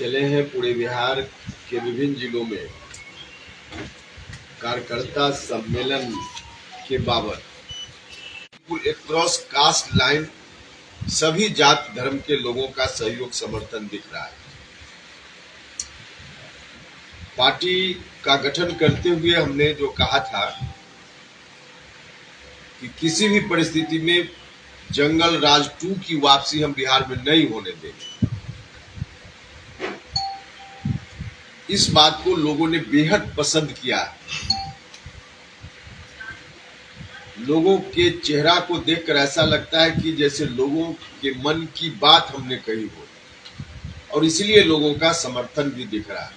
चले हैं पूरे बिहार के विभिन्न जिलों में कार्यकर्ता सम्मेलन के बाबत एक क्रॉस कास्ट लाइन सभी जात धर्म के लोगों का सहयोग समर्थन दिख रहा है। पार्टी का गठन करते हुए हमने जो कहा था कि किसी भी परिस्थिति में जंगल राज 2 की वापसी हम बिहार में नहीं होने देंगे। इस बात को लोगों ने बेहद पसंद किया। लोगों के चेहरा को देखकर ऐसा लगता है कि जैसे लोगों के मन की बात हमने कही हो, और इसलिए लोगों का समर्थन भी दिख रहा है।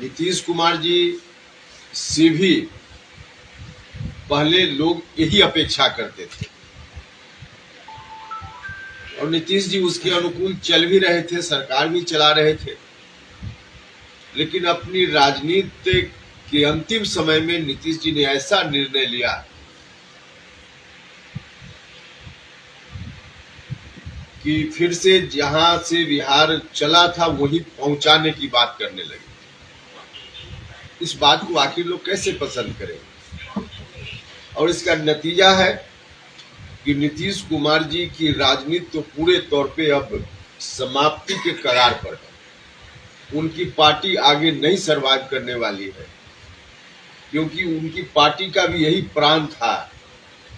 नीतीश कुमार जी से भी पहले लोग यही अपेक्षा करते थे और नीतीश जी उसके अनुकूल चल भी रहे थे, सरकार भी चला रहे थे। लेकिन अपनी राजनीति के अंतिम समय में नीतीश जी ने ऐसा निर्णय लिया कि फिर से जहां से बिहार चला था वहीं पहुंचाने की बात करने लगे। इस बात को आखिर लोग कैसे पसंद करें? और इसका नतीजा है कि नीतीश कुमार जी की राजनीति तो पूरे तौर पे अब समाप्ति के कगार पर है। उनकी पार्टी आगे नहीं सर्वाइव करने वाली है, क्योंकि उनकी पार्टी का भी यही प्राण था।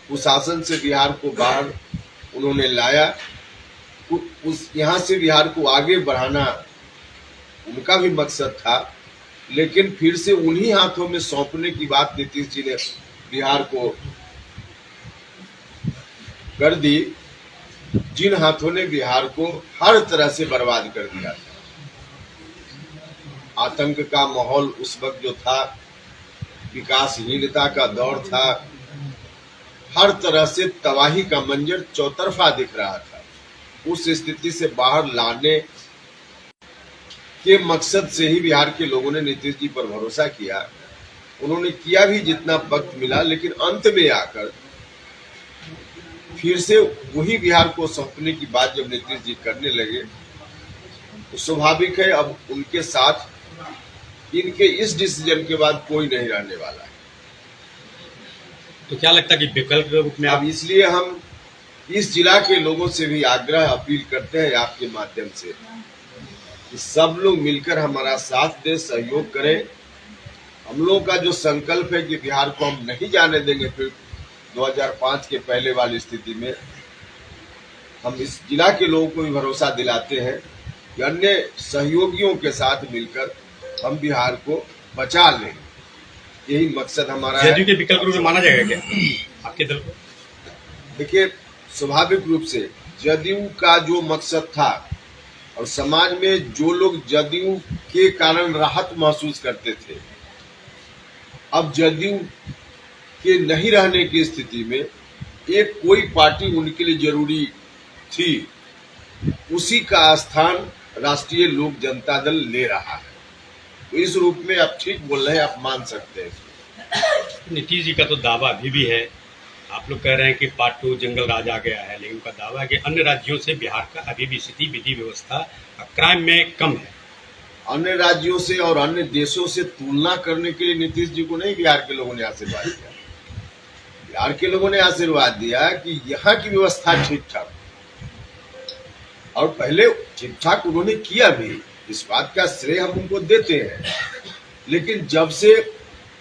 कुशासन से बिहार को बाहर उन्होंने लाया, उस यहाँ से बिहार को आगे बढ़ाना उनका भी मकसद था। लेकिन फिर से उन्हीं हाथों में सौंपने की बात नीतीश जी ने बिहार को कर दी, जिन हाथों ने बिहार को हर तरह से बर्बाद कर दिया था। आतंक का माहौल उस वक्त जो था, विकासहीनता का दौर था, हर तरह से तबाही का मंजर चौतरफा दिख रहा था। उस स्थिति से बाहर लाने के मकसद से ही बिहार के लोगों ने नीतीश जी पर भरोसा किया। उन्होंने किया भी जितना वक्त मिला, लेकिन अंत में आकर फिर से वही बिहार को सौंपने की बात जब नीतीश जी करने लगे तो स्वाभाविक है अब उनके साथ इनके इस डिसीजन के बाद कोई नहीं रहने वाला है। तो क्या लगता है कि विकल्प के रूप में अब इसलिए हम इस जिला के लोगों से भी आग्रह अपील करते हैं आपके माध्यम से कि सब लोग मिलकर हमारा साथ दे, सहयोग करें। हम लोगों का जो संकल्प है कि बिहार को हम नहीं जाने देंगे फिर 2005 के पहले वाली स्थिति में, हम इस जिला के लोगों को भी भरोसा दिलाते हैं कि अन्य सहयोगियों के साथ मिलकर हम बिहार को बचा लेंगे। यही मकसद हमारा है। जदयू के विकल्प रूप में माना जाएगा क्या आपके दल को? देखिए, स्वाभाविक रूप से जदयू का जो मकसद था और समाज में जो लोग जदयू के कारण राहत महसूस करते थे, अब जदयू के नहीं रहने की स्थिति में एक कोई पार्टी उनके लिए जरूरी थी, उसी का स्थान राष्ट्रीय लोक जनता दल ले रहा है। तो इस रूप में आप ठीक बोल रहे हैं, आप मान सकते हैं। नीतीश जी का तो दावा अभी भी है, आप लोग कह रहे हैं कि पार्ट 2 जंगल राज आ गया है, लेकिन उनका दावा है कि अन्य राज्यों से बिहार का अभी भी स्थिति विधि व्यवस्था क्राइम में कम है। अन्य राज्यों से और अन्य देशों से तुलना करने के लिए नीतीश जी को नहीं बिहार के लोगों ने आशीर्वाद दिया। बिहार के लोगों ने आशीर्वाद दिया कि यहाँ की व्यवस्था ठीक ठाक, और पहले ठीक ठाक उन्होंने किया भी, इस बात का श्रेय हम उनको देते हैं। लेकिन जब से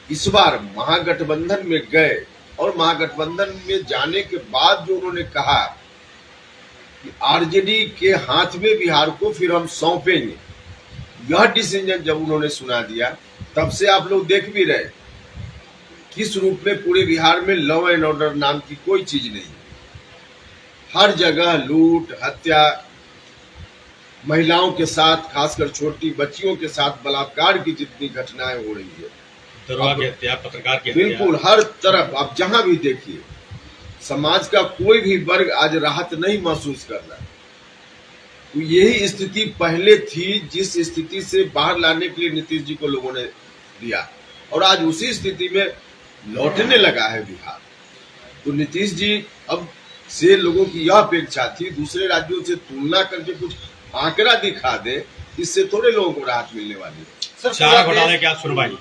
इस बार महागठबंधन में गए और महागठबंधन में जाने के बाद जो उन्होंने कहा कि आरजेडी के हाथ में बिहार को फिर हम सौंपेंगे, यह डिसीजन जब उन्होंने सुना दिया, तब से आप लोग देख भी रहे किस रूप में पूरे बिहार में लॉ एंड ऑर्डर नाम की कोई चीज नहीं। हर जगह लूट, हत्या, महिलाओं के साथ, खासकर छोटी बच्चियों के साथ बलात्कार की जितनी घटनाएं हो रही है, दरोगा की हत्या, पत्रकार की हत्या, बिल्कुल हर तरफ आप जहां भी देखिए, समाज का कोई भी वर्ग आज राहत नहीं महसूस कर रहा। तो यही स्थिति पहले थी, जिस स्थिति से बाहर लाने के लिए नीतीश जी को लोगों ने दिया, और आज उसी स्थिति में लौटने लगा है बिहार। तो नीतीश जी अब से लोगों की यह अपेक्षा थी दूसरे राज्यों से तुलना करके कुछ आंकड़ा दिखा दे, इससे थोड़े लोगों को राहत मिलने वाली है। चारा घोटाले की आज सुनवाई,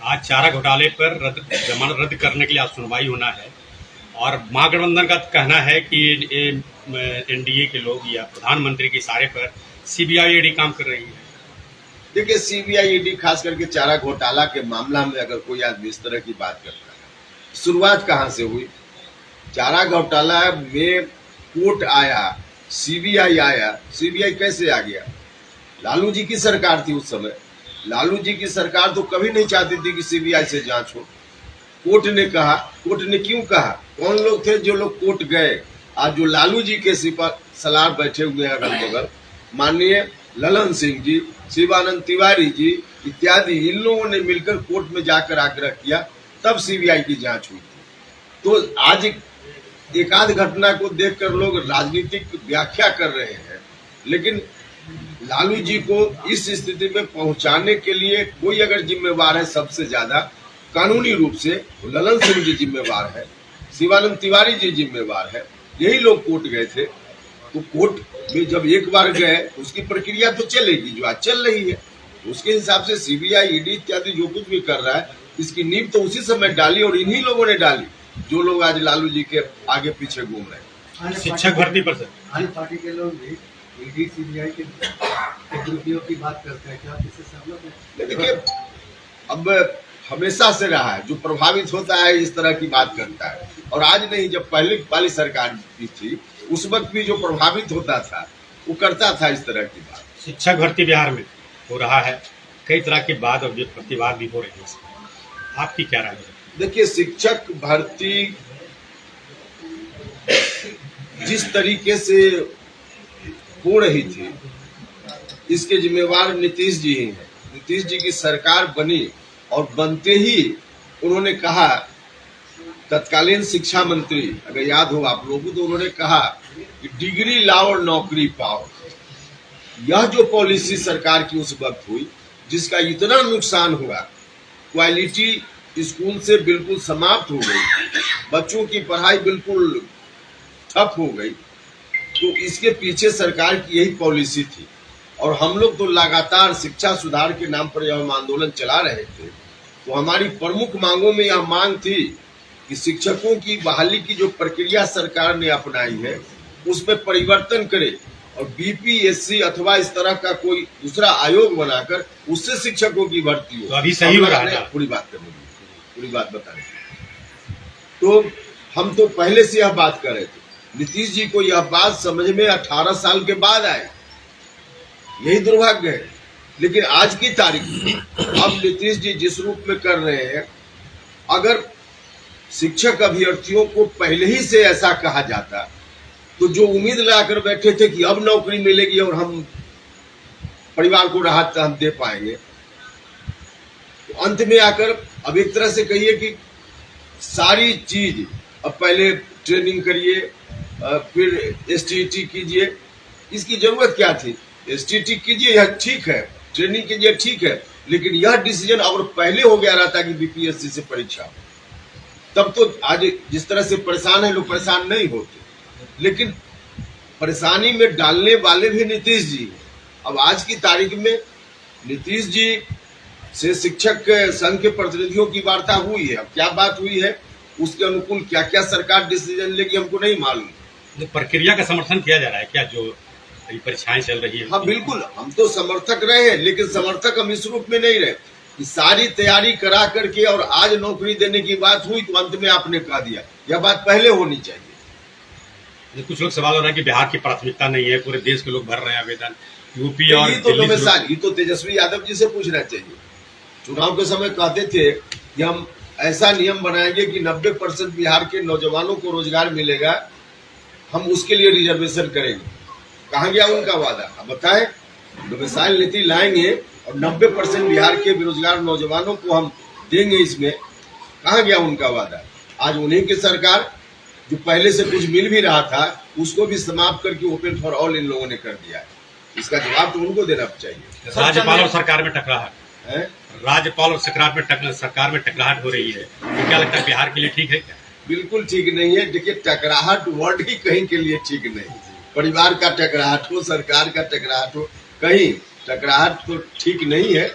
आज चारा घोटाले पर जमानत रद्द करने के लिए आज सुनवाई होना है और महागठबंधन का कहना है कि एनडीए के लोग या प्रधानमंत्री के इशारे पर सीबीआई ईडी काम कर रही है। देखिए, सीबीआई ईडी खास करके चारा घोटाला के मामला में अगर कोई आदमी इस तरह की बात करता है, शुरुआत कहां से हुई? चारा घोटाला में कोर्ट आया, सीबीआई आया। सीबीआई कैसे आ गया? लालू जी की सरकार थी उस समय। लालू जी की सरकार तो कभी नहीं चाहती थी कि सीबीआई से जांच हो। कोर्ट ने कहा। कोर्ट ने क्यों कहा? कौन लोग थे जो लोग कोर्ट गए? आज जो लालू जी के सिपा सलार बैठे हुए हैं अगल बगल, माननीय ललन सिंह जी, शिवानंद तिवारी जी इत्यादि, इन लोगों ने मिलकर कोर्ट में जाकर आग्रह किया, तब सीबीआई की जांच हुई थी। तो आज एक आध घटना को देखकर लोग राजनीतिक व्याख्या कर रहे हैं, लेकिन लालू जी को इस स्थिति में पहुंचाने के लिए कोई अगर जिम्मेवार है सबसे ज्यादा कानूनी रूप से, तो ललन सिंह जी जिम्मेवार है, शिवानंद तिवारी जी जिम्मेवार है। यही लोग कोर्ट गए थे। तो कोर्ट में जब एक बार गए, उसकी प्रक्रिया तो चलेगी जो आज चल रही है। उसके हिसाब से सीबीआई ईडी इत्यादि जो कुछ भी कर रहा है, इसकी नींव तो उसी समय डाली और इन्हीं लोगों ने डाली जो लोग आज लालू जी के आगे पीछे घूम रहे हैं। शिक्षक भर्ती पर सर अन्य पार्टी के लोग भी ईडी सीबीआई के दुरुपयोग की बात करते हैं, क्या आप इससे सहमत हैं? देखिए, अब हमेशा से रहा है, जो प्रभावित होता है इस तरह की बात करता है। और आज नहीं, जब पहले वाली सरकार भी थी उस वक्त भी जो प्रभावित होता था वो करता था इस तरह की बात। शिक्षक भर्ती बिहार में हो रहा है, कई तरह की बात और प्रतिवाद भी हो रही है, आपकी क्या राय है? देखिए, शिक्षक भर्ती जिस तरीके से हो रही थी, इसके जिम्मेवार नीतीश जी ही हैं। नीतीश जी की सरकार बनी और बनते ही उन्होंने कहा, तत्कालीन शिक्षा मंत्री, अगर याद हो आप लोगों को, तो उन्होंने कहा कि डिग्री लाओ और नौकरी पाओ। यह जो पॉलिसी सरकार की उस वक्त हुई, जिसका इतना नुकसान हुआ, क्वालिटी स्कूल से बिल्कुल समाप्त हो गई, बच्चों की पढ़ाई बिल्कुल ठप हो गई, तो इसके पीछे सरकार की यही पॉलिसी थी। और हम लोग तो लगातार शिक्षा सुधार के नाम पर जब हम आंदोलन चला रहे थे, तो हमारी प्रमुख मांगों में यह मांग थी कि शिक्षकों की बहाली की जो प्रक्रिया सरकार ने अपनाई है उसमें परिवर्तन करे और बीपीएससी अथवा इस तरह का कोई दूसरा आयोग बनाकर उससे शिक्षकों की भर्ती हो। तो अभी सही हो रहा है? पूरी बात करने दीजिए, पूरी बात बताने। तो हम तो पहले से यह बात कर रहे थे। नीतीश जी को यह बात समझ में 18 साल के बाद आई, यही दुर्भाग्य है। लेकिन आज की तारीख में अब नीतीश जी जिस रूप में कर रहे हैं, अगर शिक्षक अभ्यर्थियों को पहले ही से ऐसा कहा जाता, तो जो उम्मीद लगाकर बैठे थे कि अब नौकरी मिलेगी और हम परिवार को राहत हम दे पाएंगे, तो अंत में आकर अब एक तरह से कहिए कि सारी चीज, अब पहले ट्रेनिंग करिए, फिर एसटीटी कीजिए, इसकी जरूरत क्या थी? एसटीटी कीजिए, यह ठीक है, ट्रेनिंग कीजिए, ठीक है, लेकिन यह डिसीजन अगर पहले हो गया रहता कि बीपीएससी से परीक्षा, तब तो आज जिस तरह से परेशान है लोग परेशान नहीं होते। लेकिन परेशानी में डालने वाले भी नीतीश जी। अब आज की तारीख में नीतीश जी से शिक्षक संघ के प्रतिनिधियों की वार्ता हुई है। अब क्या बात हुई है, उसके अनुकूल क्या क्या सरकार डिसीजन लेगी हमको नहीं मालूम। तो प्रक्रिया का समर्थन किया जा रहा है क्या, जो परीक्षाएं चल रही है? हाँ बिल्कुल, हम तो समर्थक रहे हैं, लेकिन समर्थक हम इस रूप में नहीं रहे कि सारी तैयारी करा करके और आज नौकरी देने की बात हुई तो अंत में आपने कह दिया। यह बात पहले होनी चाहिए। कुछ लोग सवाल हो रहा है कि बिहार की प्राथमिकता नहीं है, पूरे देश के लोग भर रहे हैं आवेदन, यूपी और ये तो तेजस्वी यादव जी से पूछना चाहिए। चुनाव के समय कहते थे कि हम ऐसा नियम बनाएंगे कि 90% बिहार के नौजवानों को रोजगार मिलेगा, हम उसके लिए रिजर्वेशन करेंगे। कहाँ गया उनका वादा? अब बताएं, डोमिसाइल नीति लाएंगे और 90% बिहार के बेरोजगार नौजवानों को हम देंगे, इसमें कहाँ गया उनका वादा? आज उन्हीं की सरकार, जो पहले से कुछ मिल भी रहा था उसको भी समाप्त करके ओपन फॉर ऑल इन लोगों ने कर दिया है। इसका जवाब तो उनको देना चाहिए। राज्यपाल और सरकार में टकराहट है, राज्यपाल और सरकार में टकराहट हो रही है, तो क्या लगता है बिहार के लिए ठीक है क्या? बिल्कुल ठीक नहीं है। देखिए, टकराहट वर्ड ही कहीं के लिए ठीक नहीं। परिवार का टकराहट हो, सरकार का टकराहट हो, कहीं टकराहट तो ठीक नहीं है।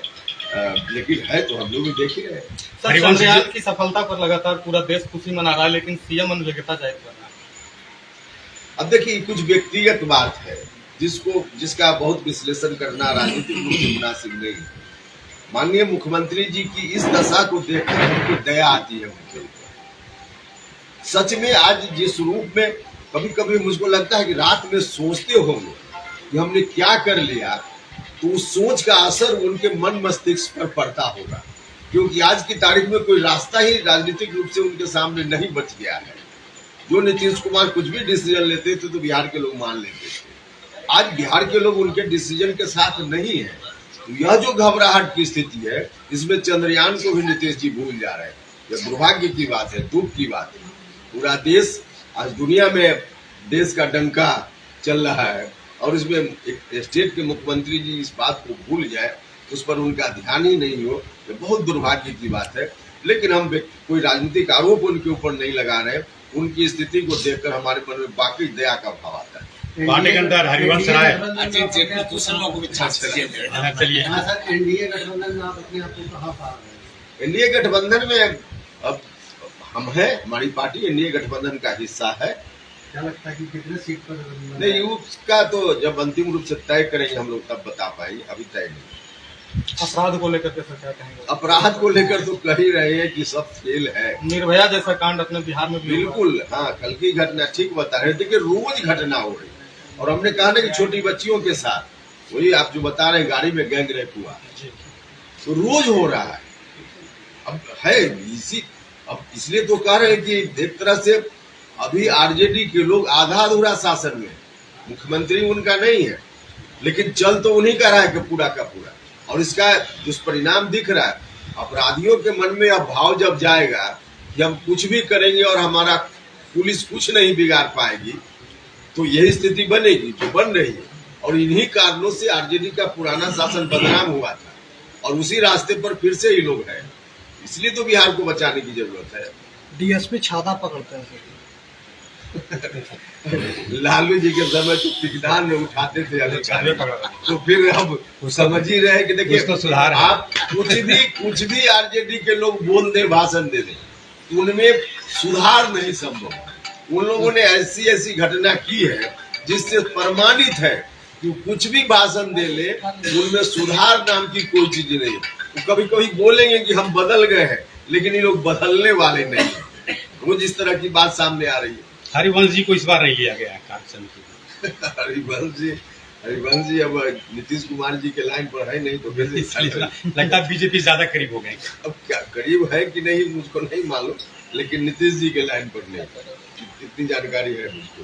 लेकिन है तो हम लोग भी देख ही रहे हैं। सर, चंद्रयान की सफलता पर लगातार पूरा देश खुशी मना रहा है, लेकिन सीएम अनुयोग्यता जाहिर कर रहा है। अब देखिए, कुछ व्यक्तिगत बात है जिसका बहुत विश्लेषण करना राजनीतिक रूप से मुनासिब नहीं है। माननीय मुख्यमंत्री जी की इस दशा को देखकर हमको दया आती है उनके ऊपर। सच में आज जिस रूप में कभी कभी मुझको लगता है कि रात में सोचते होंगे कि हमने क्या कर लिया, तो उस सोच का असर उनके मन मस्तिष्क पर पड़ता होगा, क्योंकि आज की तारीख में कोई रास्ता ही राजनीतिक रूप से उनके सामने नहीं बच गया है। जो नीतीश कुमार कुछ भी डिसीजन लेते थे तो बिहार के लोग मान लेते थे। आज बिहार के लोग उनके डिसीजन के साथ नहीं है। तो यह जो घबराहट की स्थिति है, इसमें चंद्रयान को भी नीतीश जी भूल जा रहे हैं। यह दुर्भाग्य की बात है, दुख की बात है। पूरा देश आज दुनिया में देश का डंका चल रहा है, और इसमें एक स्टेट के मुख्यमंत्री जी इस बात को भूल जाए, उस पर उनका ध्यान ही नहीं हो, ये बहुत दुर्भाग्य की बात है। लेकिन हम कोई राजनीतिक आरोप उनके ऊपर नहीं लगा रहे। उनकी स्थिति को देखकर हमारे मन में वाकई दया का भाव आता है। पार्टी के अंदर हरिवंश राय चलिए। हाँ सर, एनडीए गठबंधन में आप अपने आप को कहाँ पा रहे हैं? एनडीए गठबंधन में अब हम हैं, हमारी पार्टी एनडीए गठबंधन का हिस्सा है। क्या लगता है कि कितने सीट पर? नहीं, उसका तो जब अंतिम रूप से तय करेंगे हम लोग तब बता पाएंगे, अभी तय नहीं। अपराध को लेकर के सर क्या कहेंगे? अपराध को लेकर तो कह ही रहे हैं कि सब फेल है। निर्भया जैसा कांड अपने बिहार में भी बिल्कुल, हाँ, कल की घटना ठीक बता रहे। देखिए, रोज घटना हो रही है, और हमने कहा ना कि छोटी बच्चियों के साथ वही आप जो बता रहे हैं, गाड़ी में गैंग रेप हुआ, तो रोज हो रहा है। अब है अब इसलिए तो कह रहे हैं कि एक तरह से अभी आरजेडी के लोग आधा अधूरा शासन में, मुख्यमंत्री उनका नहीं है, लेकिन चल तो उन्हीं का रहा है कि पूरा का पूरा, और इसका दुष्परिणाम दिख रहा है। अपराधियों के मन में अब भाव जब जाएगा कि हम कुछ भी करेंगे और हमारा पुलिस कुछ नहीं बिगाड़ पाएगी, तो यही स्थिति बनेगी जो बन रही है। और इन्हीं कारणों से आरजेडी का पुराना शासन बदनाम हुआ था, और उसी रास्ते पर फिर से ही लोग हैं। इसलिए तो बिहार को बचाने की जरूरत है। डीएसपी छाता पकड़ते हैं लालू जी के समय तो पिकदान में उठाते थे अधिकारी, तो फिर अब समझ ही रहे कि देखिए, तो सुधार है। आप कुछ भी आरजेडी के लोग बोल दे, भाषण दे दे, उनमें सुधार नहीं संभव। उन लोगों ने ऐसी घटना की है जिससे प्रमाणित है कि कुछ भी भाषण दे ले, उनमें सुधार नाम की कोई चीज नहीं। वो कभी कभी बोलेंगे कि हम बदल गए हैं, लेकिन ये लोग बदलने वाले नहीं है। रोज इस तरह की बात सामने आ रही है। हरिवंश जी को इस बार नहीं लिया गया है कार्य समिति में। हरिवंश जी अब नीतीश कुमार जी के लाइन पर है नहीं, तो लगता है बीजेपी ज्यादा करीब हो गए। अब क्या करीब है कि नहीं मुझको नहीं मालूम, लेकिन नीतीश जी के लाइन पर नहीं, इतनी जानकारी है मुझको।